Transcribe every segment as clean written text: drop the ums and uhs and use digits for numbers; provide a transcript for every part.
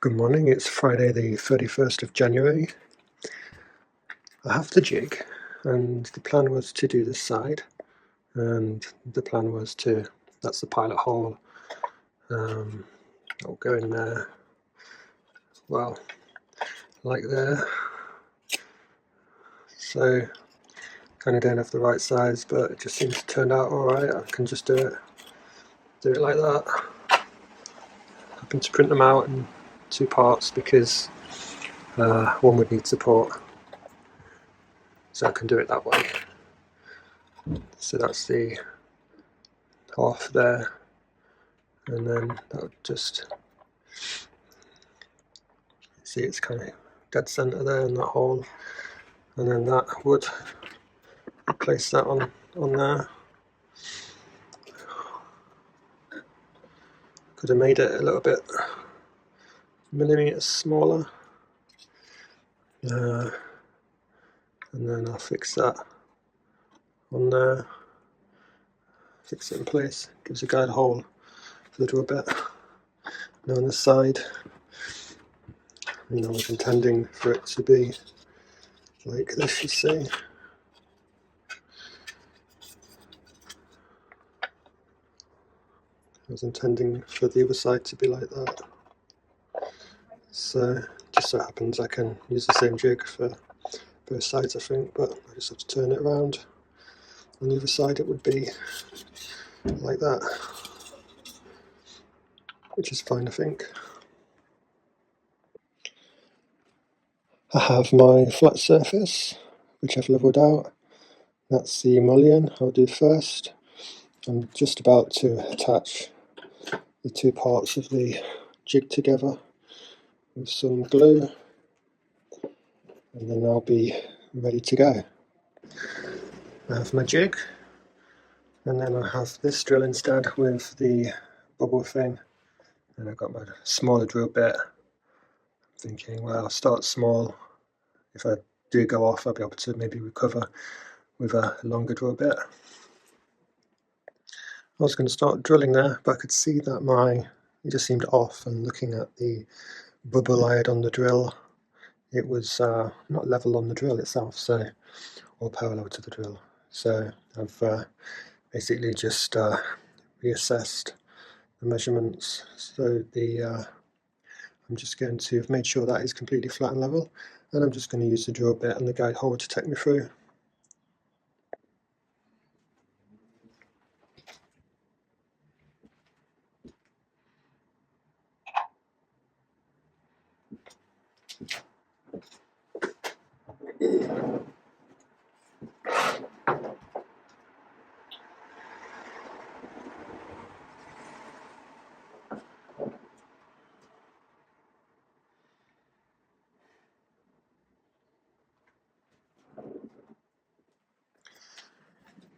Good morning, it's Friday the 31st of January. I have the jig and the plan was to do this side, and the plan was to, that's the pilot hole, I'll go in there, well, like there. So kind of don't have the right size, but it just seems to turn out alright. I can just do it like that. I happen to print them out in two parts because one would need support, so I can do it that way. So that's the half there, and then that would just, see it's kind of dead center there in that hole, and then that would place that on there. Could have made it a little bit millimeters smaller, and then I'll fix that on there, fix it in place, gives a guide hole for the drill bit. Now on this side, I was intending for it to be like this, you see. I was intending for the other side to be like that. So just so happens I can use the same jig for both sides, I think, but I just have to turn it around. On the other side it would be like that, which is fine, I think. I have my flat surface, which I've leveled out. That's the mullion I'll do first. I'm just about to attach the two parts of the jig together with some glue, and then I'll be ready to go. I have my jig, and then I have this drill instead with the bubble thing, and I've got my smaller drill bit. I'm thinking, well, I'll start small. If I do go off, I'll be able to maybe recover with a longer drill bit. I was going to start drilling there, but I could see that it just seemed off, and looking at the bubble I had on the drill, it was not level on the drill itself, so, or parallel to the drill. So I've basically just reassessed the measurements. So I'm just going to have made sure that is completely flat and level, and I'm just going to use the drill bit and the guide hole to take me through.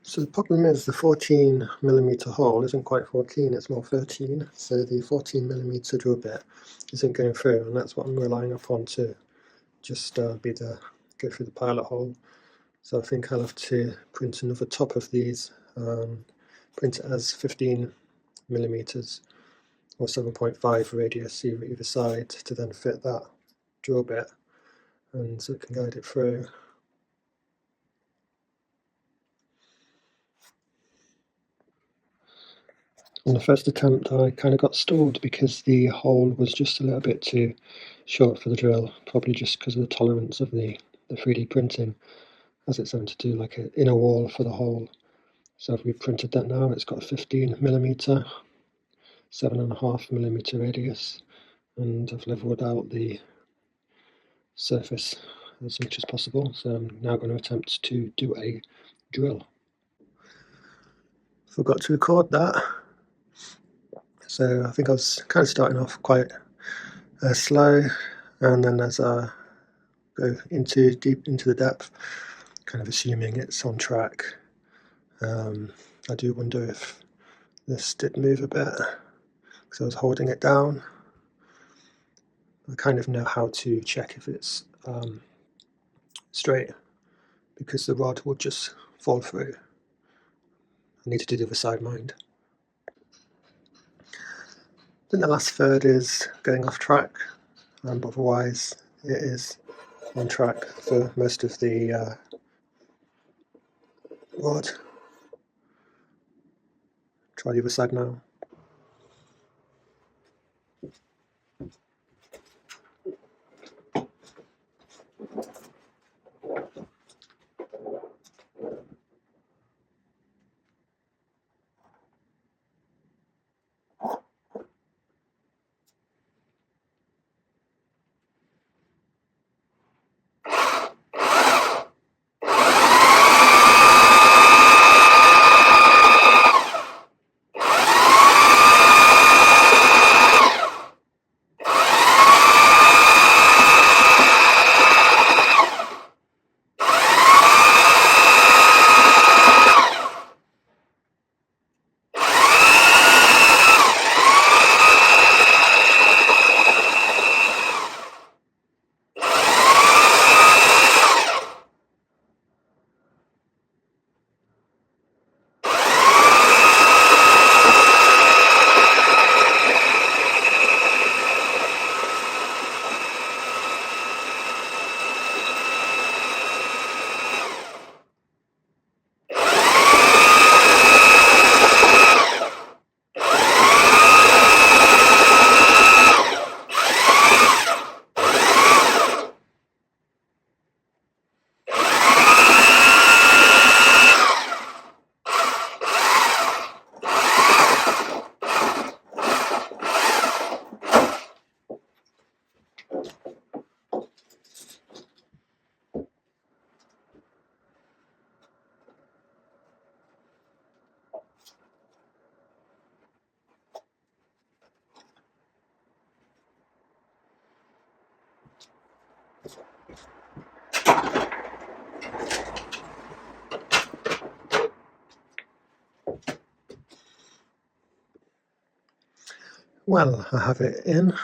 So the problem is the 14mm hole isn't quite 14, it's more 13, so the 14mm drill bit isn't going through, and that's what I'm relying upon to just go through the pilot hole. So I think I'll have to print another top of these, print it as 15mm or 7.5 radius either side to then fit that drill bit, and so it can guide it through. On the first attempt I kind of got stalled because the hole was just a little bit too short for the drill, probably just because of the tolerance of the 3D printing, as it's meant to do like an inner wall for the hole. So if we printed that now, it's got a 15mm, 7.5mm radius, and I've leveled out the surface as much as possible. So I'm now going to attempt to do a drill. Forgot to record that. So I think I was kind of starting off quite slow, and then as I go deep into the depth, kind of assuming it's on track. I do wonder if this did move a bit because I was holding it down. I kind of know how to check if it's straight, because the rod will just fall through. I need to do the other side, mind. I think the last third is going off track. but otherwise it is on track for most of the rod. Try the other side now. Well, I have it in,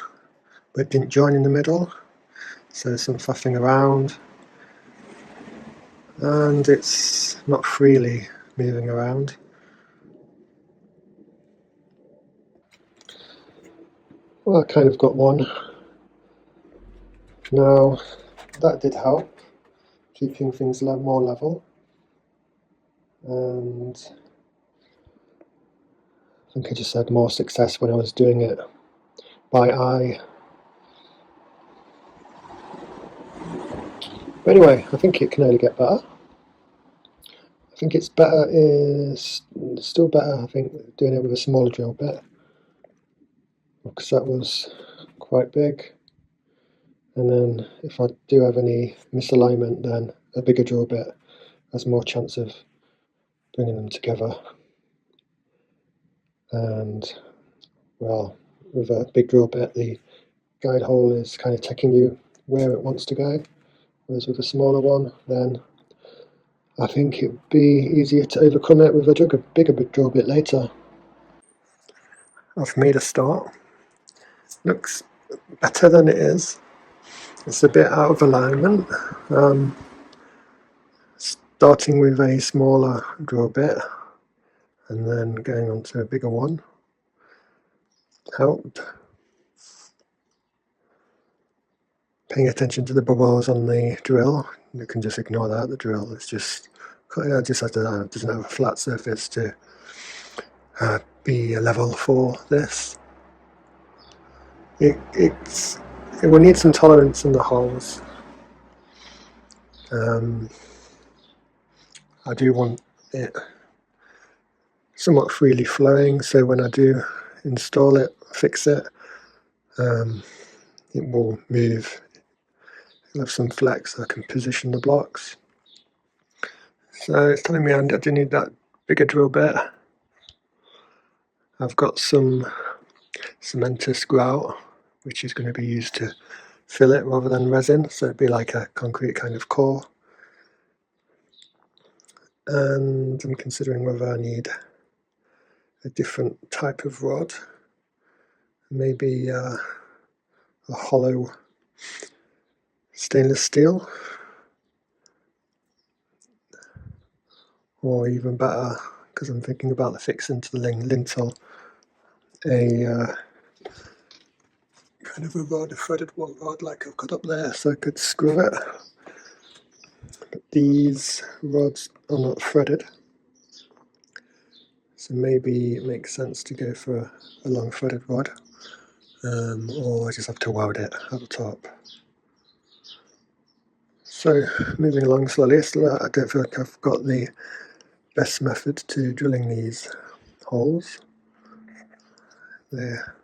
but it didn't join in the middle, so there's some faffing around, and it's not freely moving around. Well, I kind of got one. Now, that did help, keeping things more level, and I think I just had more success when I was doing it by eye. But anyway, I think it can only get better. I think it's better, is still better, I think, doing it with a smaller drill bit, because that was quite big. And then if I do have any misalignment, then a bigger drill bit has more chance of bringing them together. And well, with a big drill bit, the guide hole is kind of taking you where it wants to go, whereas with a smaller one, then I think it would be easier to overcome it with a bigger drill bit later. I've made a start. Looks better than it is. It's a bit out of alignment. Starting with a smaller drill bit and then going on to a bigger one helped. Paying attention to the bubbles on the drill, you can just ignore that. The drill is just doesn't have a flat surface to be a level for this. It will need some tolerance in the holes. I do want it somewhat freely flowing, so when I do install it, fix it, it will move. It'll have some flex, so I can position the blocks. So it's telling me I do need that bigger drill bit. I've got some cementous grout, which is going to be used to fill it rather than resin, so it'd be like a concrete kind of core. And I'm considering whether I need a different type of rod, maybe a hollow stainless steel, or even better, because I'm thinking about the fixing to the lintel, a another rod, a threaded one rod like I've got up there, so I could screw it. But these rods are not threaded, so maybe it makes sense to go for a long threaded rod, or I just have to weld it at the top. So moving along slowly, I don't feel like I've got the best method to drilling these holes. They're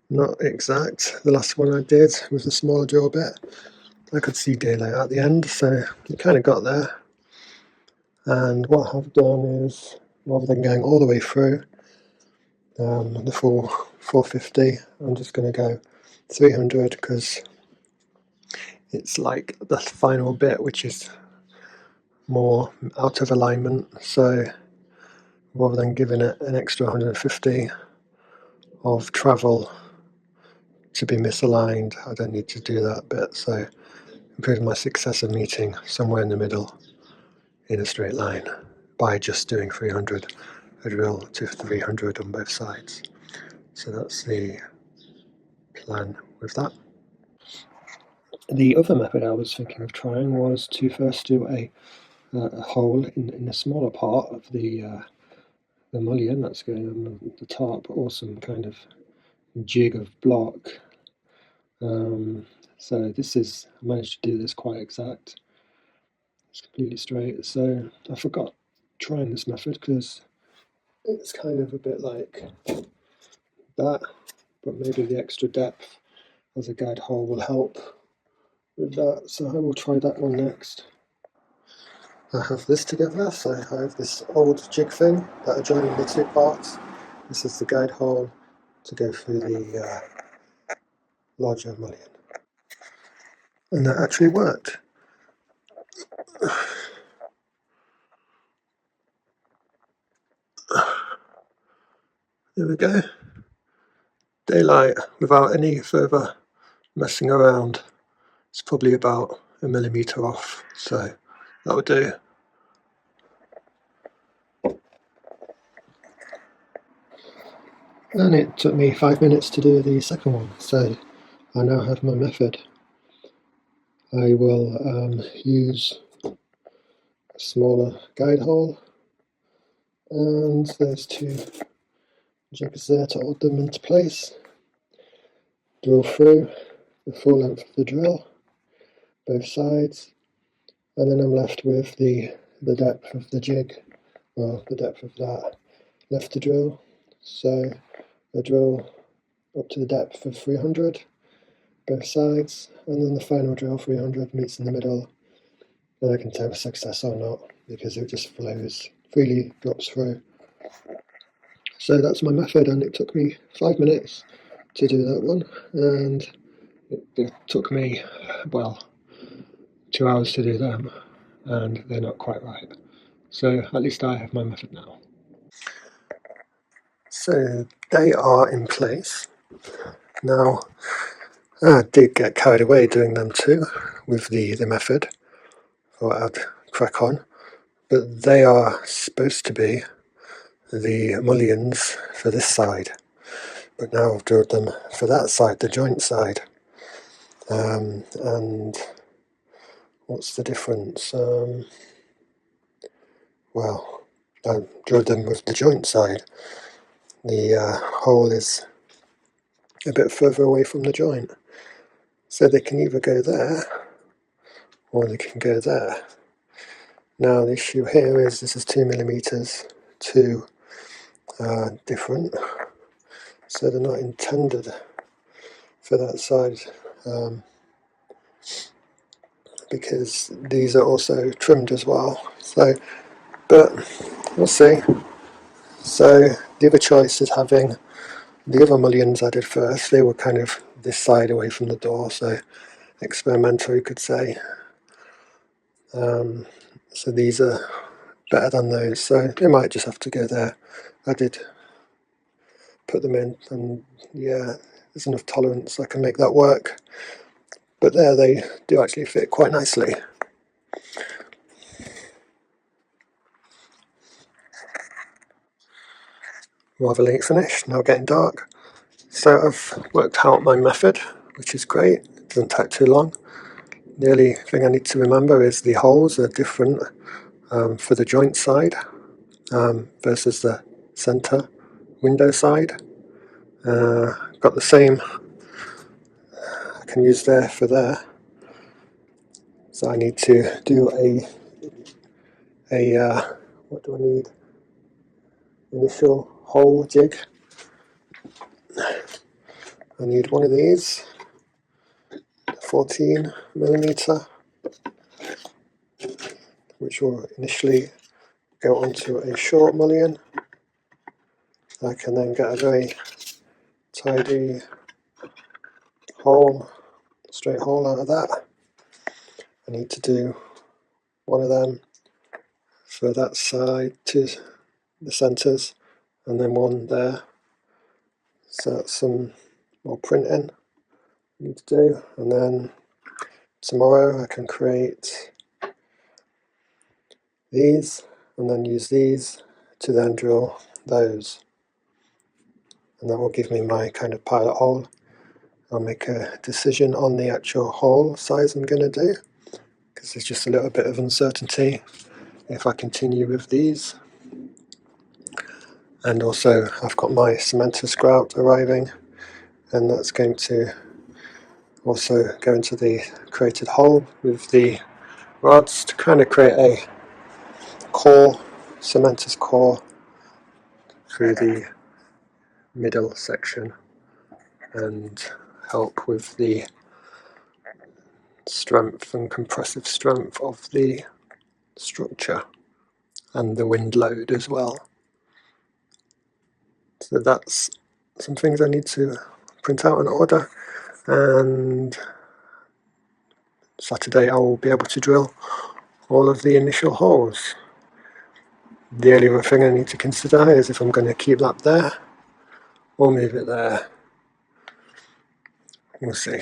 not exact. The last one I did with the smaller drill bit, I could see daylight at the end, so it kind of got there. And what I've done is, rather than going all the way through the full 450, I'm just going to go 300 because it's like the final bit which is more out of alignment, so rather than giving it an extra 150 of travel to be misaligned, I don't need to do that bit, so improve my success of meeting somewhere in the middle in a straight line by just doing 300, a drill to 300 on both sides. So that's the plan with that. The other method I was thinking of trying was to first do a hole in the smaller part of the mullion that's going on the top, or some kind of jig of block. So this is, I managed to do this quite exact. It's completely straight. So I forgot trying this method because it's kind of a bit like that, but maybe the extra depth as a guide hole will help with that. So I will try that one next. I have this together, so I have this old jig thing that are joining the two parts. This is the guide hole to go through the larger mullion. And that actually worked. There we go. Daylight without any further messing around. It's probably about a millimetre off, so that would do. And it took me 5 minutes to do the second one, so I now have my method. I will use a smaller guide hole, and there's two jigs there to hold them into place. Drill through the full length of the drill, both sides, and then I'm left with the depth of the jig, well, the depth of that left to drill. So I drill up to the depth of 300, both sides, and then the final drill 300 meets in the middle, and I can tell success or not because it just flows freely, drops through. So that's my method, and it took me 5 minutes to do that one, and it took me, well, 2 hours to do them, and they're not quite right. So at least I have my method now. So they are in place. Now, I did get carried away doing them too with the method. Thought I'd crack on. But they are supposed to be the mullions for this side. But now I've drilled them for that side, the joint side. And what's the difference? Well, I drilled them with the joint side. The hole is a bit further away from the joint. So they can either go there, or they can go there. Now the issue here is this is 2 millimeters too different, so they're not intended for that side, because these are also trimmed as well. So, but we'll see. So the other choice is having the other mullions I did first. They were kind of this side away from the door, so experimental you could say. So these are better than those, so they might just have to go there. I did put them in, and yeah, there's enough tolerance I can make that work. But there they do actually fit quite nicely. Rather late finish, now getting dark. So I've worked out my method. which is great. It doesn't take too long. The only thing I need to remember is the holes are different for the joint side versus the center window side. Got the same I can use there for there. So I need to do what do I need? Initial hole jig. I need one of these, 14mm, which will initially go onto a short mullion. I can then get a very tidy hole, straight hole out of that. I need to do one of them for that side to the centres, and then one there. So that's some more printing I need to do, and then tomorrow I can create these and then use these to then drill those, and that will give me my kind of pilot hole. I'll make a decision on the actual hole size I'm going to do, because there's just a little bit of uncertainty if I continue with these. And also I've got my cementous grout arriving, and that's going to also go into the created hole with the rods to kind of create a core, cementous core through the middle section and help with the strength and compressive strength of the structure and the wind load as well. So that's some things I need to print out and order, and Saturday I will be able to drill all of the initial holes. The only other thing I need to consider is if I'm going to keep that there or move it there. We'll see.